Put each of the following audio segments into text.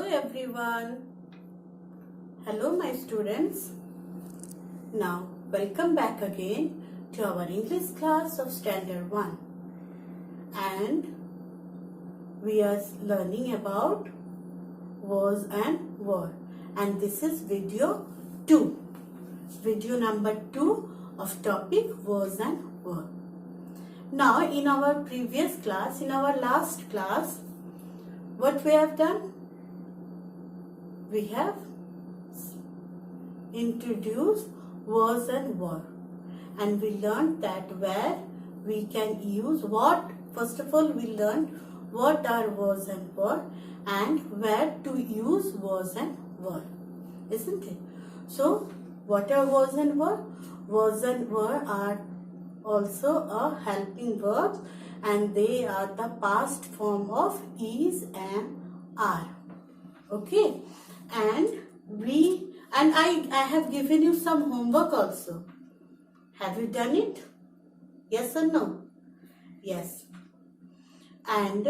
everyone. Hello my students. Now welcome back again to our English class of Standard 1, and we are learning about was and were, and this is video number 2 of topic was and were. Now in our previous class, in our last class, what we have done? We have introduced was and were, and we learned that where we can use what. First of all, we learned what are was and were and where to use was and were, isn't it? So what are was and were? Was and were are also a helping verbs, and they are the past form of is and are. Okay, and I have given you some homework also. Have you done it? Yes or no? Yes. And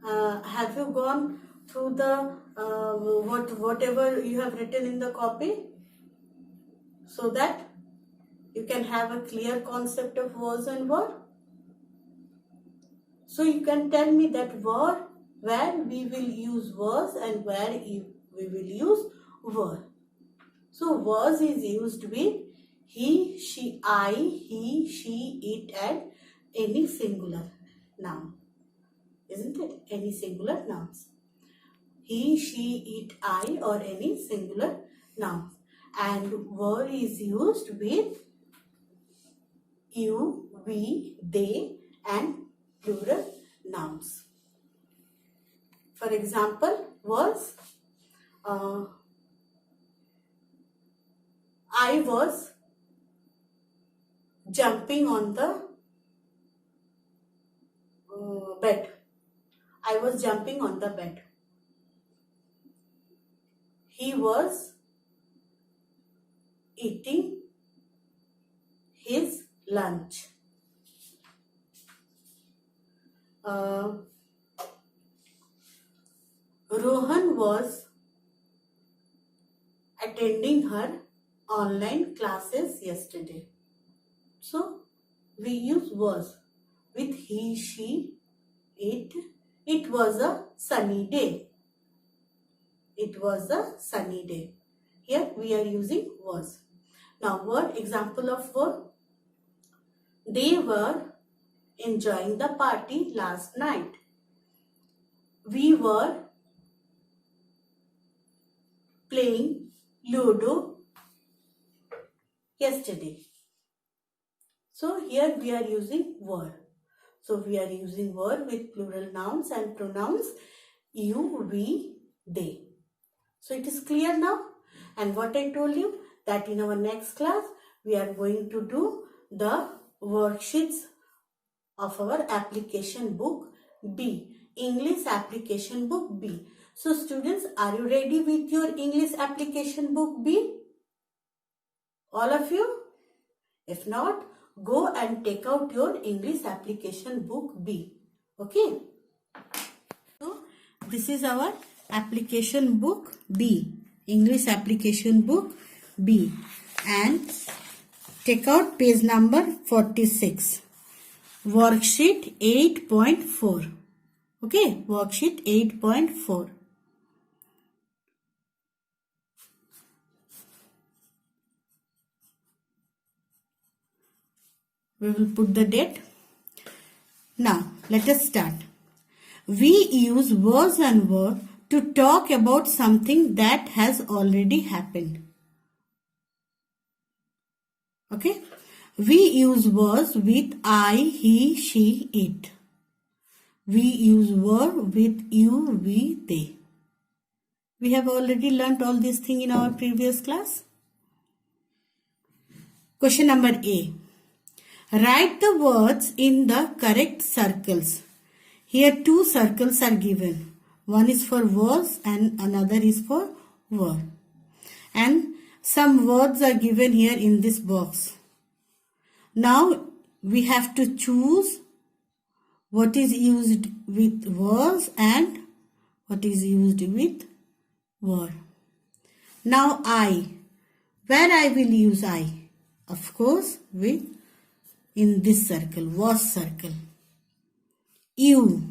have you gone through the whatever you have written in the copy, so that you can have a clear concept of was and were? So you can tell me that where we will use was and where we will use were. So was is used with he, she, I, he, she, it, and any singular noun. Isn't it? Any singular nouns. He, she, it, I, or any singular nouns. And were is used with you, we, they, and plural nouns. For example, was I was jumping on the bed. I was jumping on the bed. He was eating his lunch. Rohan was attending her online classes yesterday. So we use was with he, she, it. It was a sunny day. It was a sunny day. Here we are using was. Now word, example of word. They were enjoying the party last night. We were playing Ludo yesterday. So here we are using were. So we are using were with plural nouns and pronouns you, we, they. So it is clear now. And what I told you, that in our next class we are going to do the worksheets of our application book B, English application book B. So students, are you ready with your English application book B? All of you? If not, go and take out your English application book B. Okay? So this is our application book B, English application book B, and take out page number 46, worksheet 8.4. Okay, worksheet 8.4. We will put the date. Now let us start. We use was and were to talk about something that has already happened. Okay. We use was with I, he, she, it. We use were with you, we, they. We have already learnt all these things in our previous class. Question number A. Write the words in the correct circles. Here two circles are given. One is for was and another is for were. And some words are given here in this box. Now we have to choose what is used with was and what is used with were. Now I. Where I will use I? Of course, with in this circle, was circle. You.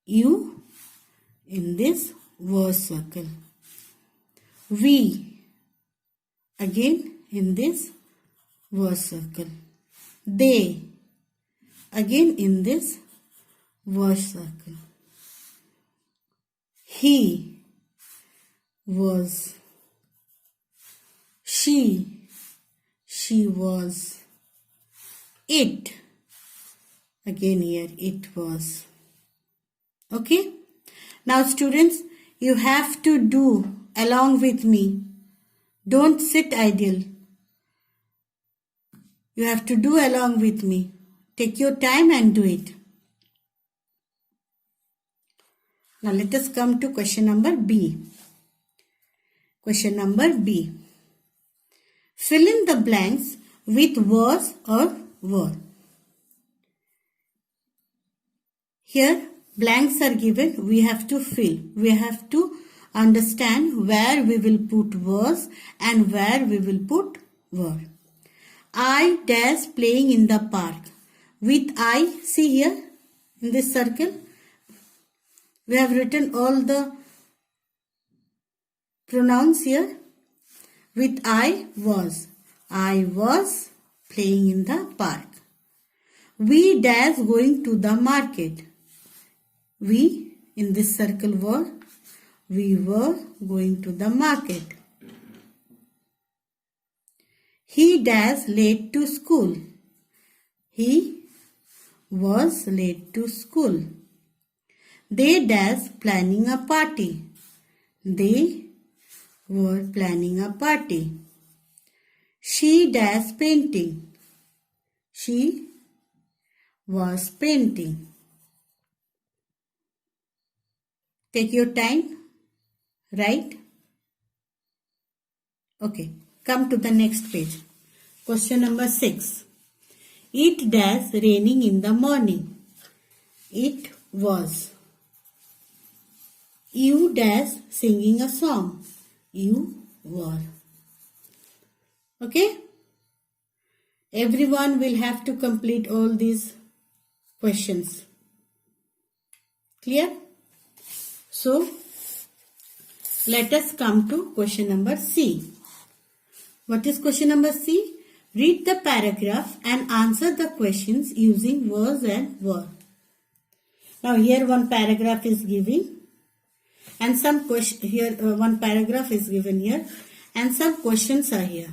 You in this was circle. We. Again in this was circle. They. Again in this was circle. He was. She was. It. Again here it was. Okay. Now students, you have to do along with me. Don't sit idle. You have to do along with me. Take your time and do it. Now let us come to question number B. Question number B. Fill in the blanks with was or were. Here blanks are given. We have to fill. We have to understand where we will put was and where we will put were. I dash playing in the park. With I, see here in this circle, we have written all the pronouns here. With I was playing in the park. We dash going to the market. We in this circle were. We were going to the market. He dash late to school. He was late to school. They dash planning a party. They were planning a party. She dash painting. She was painting. Take your time. Right? Okay. Come to the next page. Question number 6. It dash raining in the morning. It was. You dash singing a song. You were. Okay? Everyone will have to complete all these questions. Clear? So, let us come to question number C. What is question number C? Read the paragraph and answer the questions using was and were. Now here one paragraph is given. And some question here, one paragraph is given here, and some questions are here.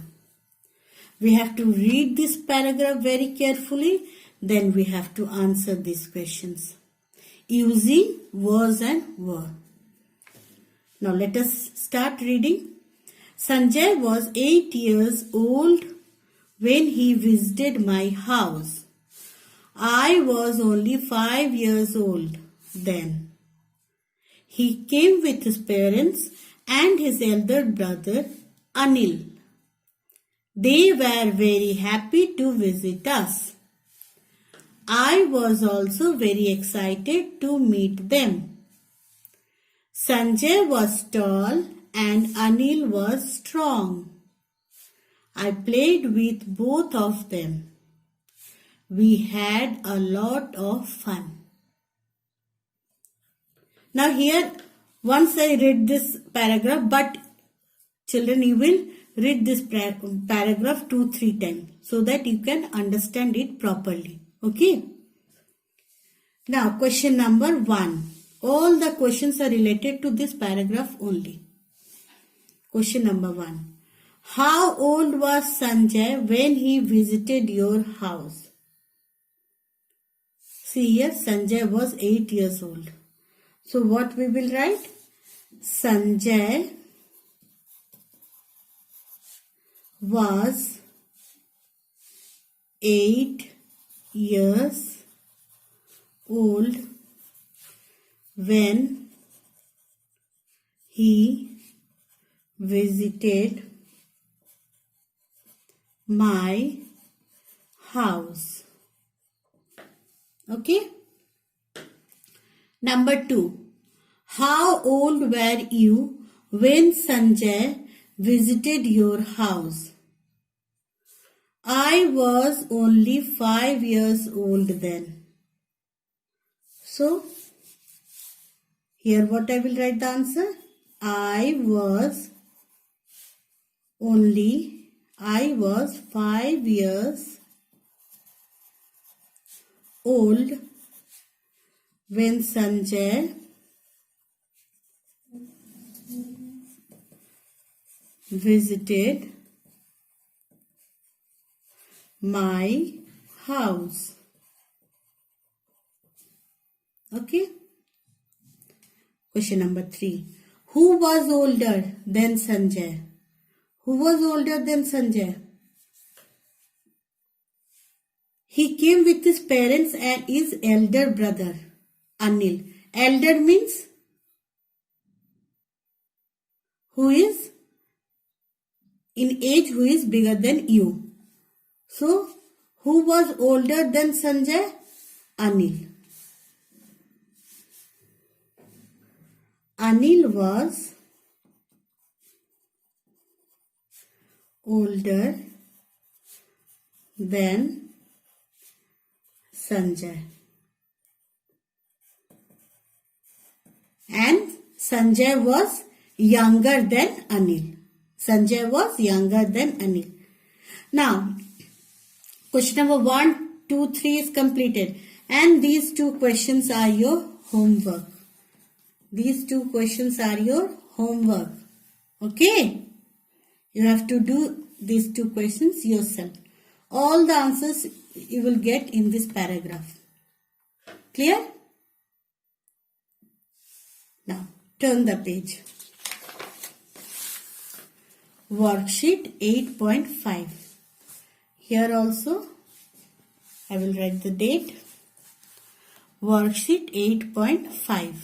We have to read this paragraph very carefully, then we have to answer these questions using was and were. Now let us start reading. Sanjay was 8 years old when he visited my house. I was only 5 years old then. He came with his parents and his elder brother Anil. They were very happy to visit us. I was also very excited to meet them. Sanjay was tall and Anil was strong. I played with both of them. We had a lot of fun. Now here, once I read this paragraph, but children, you will read this paragraph 2-3 times so that you can understand it properly. Okay. Now question number 1. All the questions are related to this paragraph only. Question number 1. How old was Sanjay when he visited your house? See here, Sanjay was 8 years old. So what we will write? Sanjay was 8 years old when he visited my house. Okay. Number 2. How old were you when Sanjay visited your house? I was only 5 years old then. So, here what I will write the answer. I was 5 years old when Sanjay visited my house. Okay. Question number 3. Who was older than Sanjay? Who was older than Sanjay? He came with his parents and his elder brother, Anil. Elder means who is in age, who is bigger than you. So, who was older than Sanjay? Anil. Anil was older than Sanjay. And Sanjay was younger than Anil. Sanjay was younger than Anil. Now, question number 1, 2, 3 is completed. And these 2 questions are your homework. These 2 questions are your homework. Okay? You have to do these 2 questions yourself. All the answers you will get in this paragraph. Clear? Now, turn the page. Worksheet 8.5. Here also, I will write the date. Worksheet 8.5.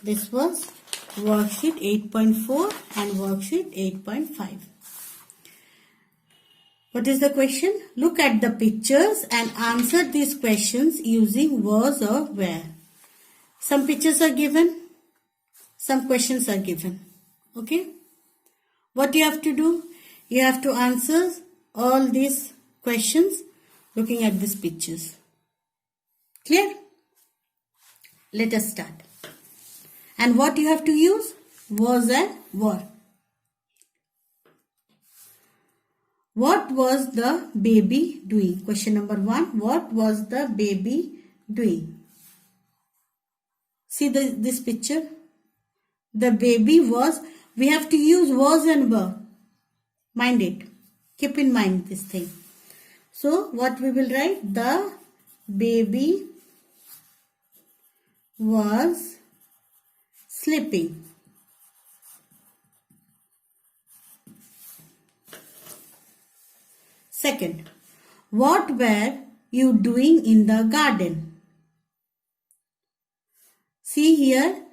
This was worksheet 8.4 and worksheet 8.5. What is the question? Look at the pictures and answer these questions using was or where. Some pictures are given. Some questions are given. Okay? What you have to do? You have to answer all these questions looking at these pictures. Clear? Let us start. And what you have to use? Was and were. What was the baby doing? Question number 1. What was the baby doing? See this picture? The baby was, we have to use was and were. Mind it. Keep in mind this thing. So, what we will write? The baby was sleeping. Second, what were you doing in the garden? See here,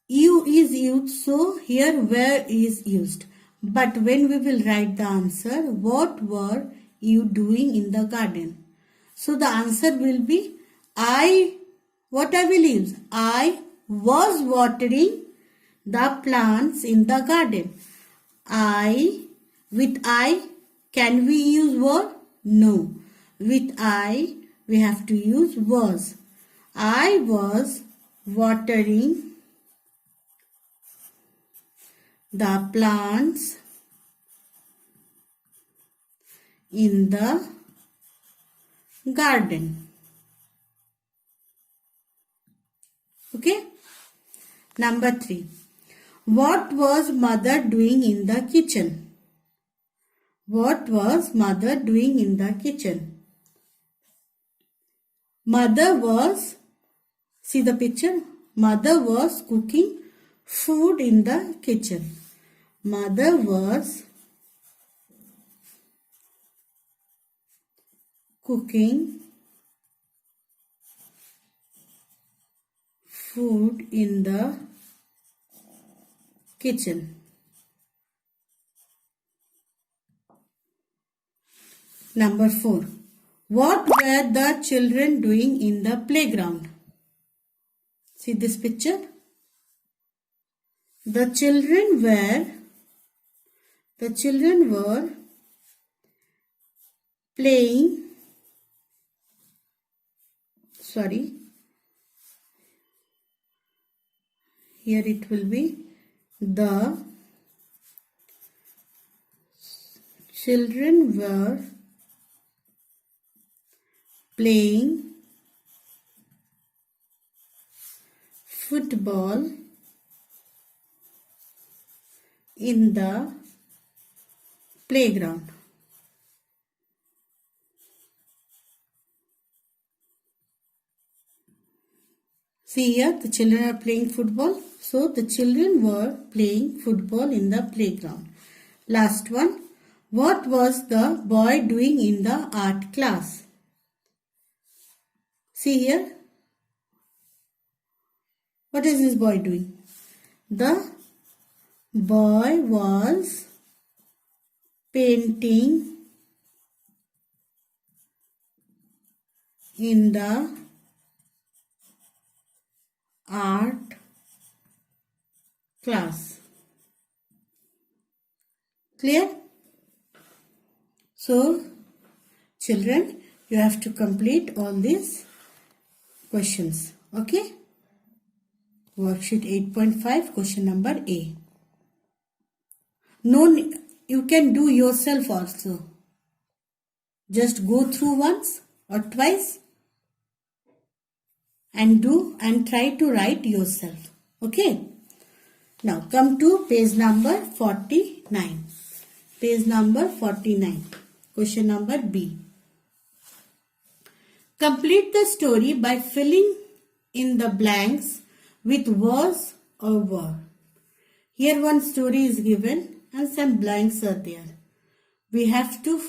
you is used, so here where is used. But when we will write the answer, what were you doing in the garden? So the answer will be what I will use? I was watering the plants in the garden. With I, can we use were? No. With I, we have to use was. I was watering the plants in the garden. Okay. Number 3. What was mother doing in the kitchen? What was mother doing in the kitchen? Mother was, see the picture? Mother was cooking food in the kitchen. Mother was cooking food in the kitchen. Number 4. What were the children doing in the playground? See this picture? The children were playing, sorry, here it will be the children were playing football in the playground. See here, the children are playing football. So the children were playing football in the playground. Last one. What was the boy doing in the art class? See here. What is this boy doing? The boy was painting in the art class. Clear? So, children, you have to complete all these questions. Okay? Worksheet 8.5, question number A. No, you can do yourself also. Just go through once or twice and do and try to write yourself. Okay? Now come to page number 49. Page number 49. Question number B. Complete the story by filling in the blanks with was or were. Here one story is given and some blanks are there. We have to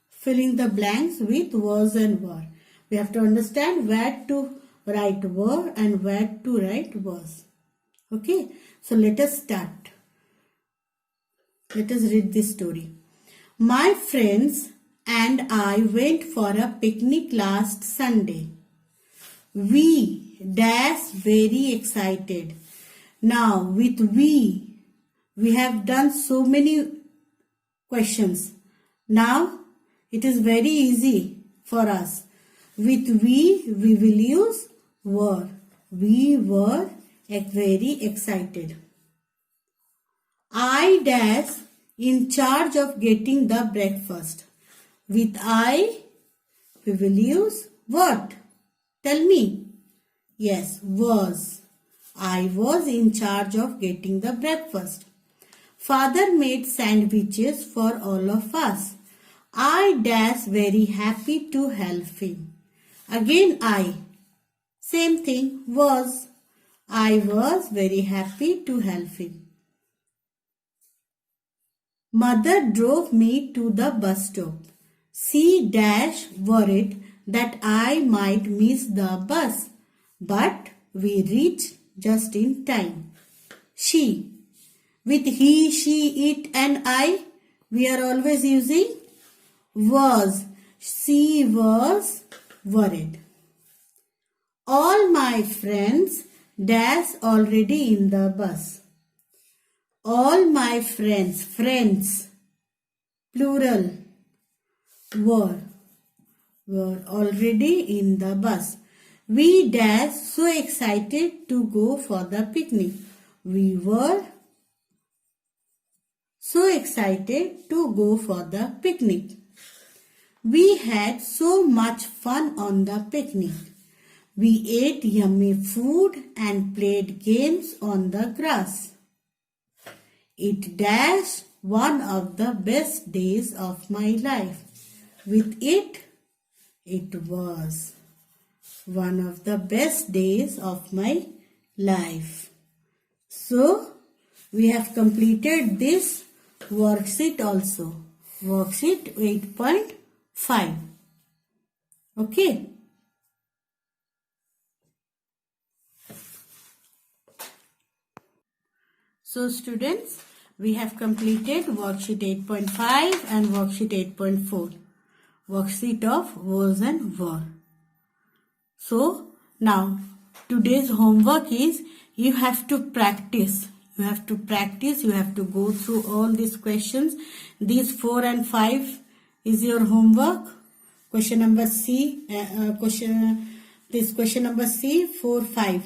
fill in the blanks with was and were. We have to understand where to write were and where to write was. Okay, so let us start. Let us read this story. My friends and I went for a picnic last Sunday. We dash very excited. Now with we have done so many questions. Now it is very easy for us. With we will use were. We were very excited. I dash in charge of getting the breakfast. With I, we will use what? Tell me. Yes, was. I was in charge of getting the breakfast. Father made sandwiches for all of us. I dash very happy to help him. Again I. Same thing, was. I was very happy to help him. Mother drove me to the bus stop. She dash worried that I might miss the bus, but we reached just in time. She. With he, she, it and I, we are always using was. She was worried. All my friends dash already in the bus. All my friends, plural, were already in the bus. We dash so excited to go for the picnic. We were so excited to go for the picnic. We had so much fun on the picnic. We ate yummy food and played games on the grass. It dashed one of the best days of my life. With it was one of the best days of my life. So, we have completed this worksheet also. Worksheet 8.5. Okay. So students, we have completed worksheet 8.5 and worksheet 8.4. Worksheet of was and were. So now today's homework is you have to practice. You have to practice. You have to go through all these questions. These 4 and 5 is your homework. Question number C. Question number C, 4, 5.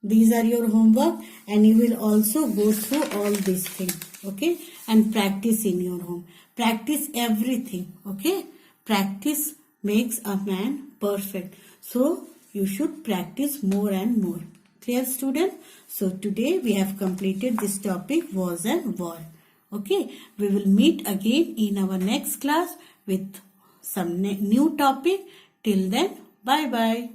These are your homework, and you will also go through all these things. Okay, and practice in your home. Practice everything. Okay, practice makes a man perfect. So you should practice more and more. Clear, student? So today we have completed this topic, was and were. Okay, we will meet again in our next class with some new topic. Till then, bye bye.